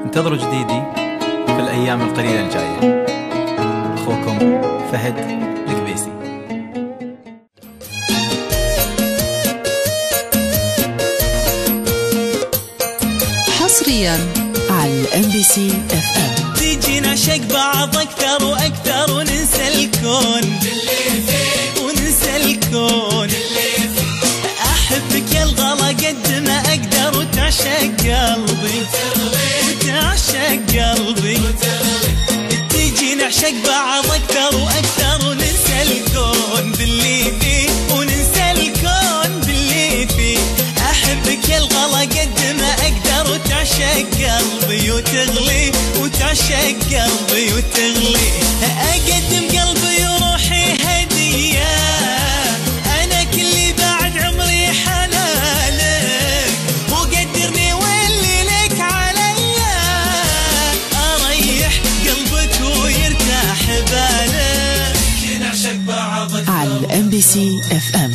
انتظروا جديدي في الأيام القليلة الجاية. أخوكم فهد القبيسي. حصريا على MBC-FM. تيجي نعشق بعض أكثر وأكثر وننسى الكون وننسى الكون. أحبك يا الغلا قد ما أقدر وتعشق قلبي وتعشق قلبي. تيجي نعشق بعض أكثر وأكثر وننسى الكون باللي فيه وننسى الكون باللي فيه. أحبك يا الغلا قد ما أقدر وتعشق قلبي وتغلي وتعشق قلبي وتغلي. أقدم قلبي وروحي هدية، أنا كلي بعد عمري حنانك، وقدرني واللي لك عليا، أريح قلبك ويرتاح بالك. على MBC-FM.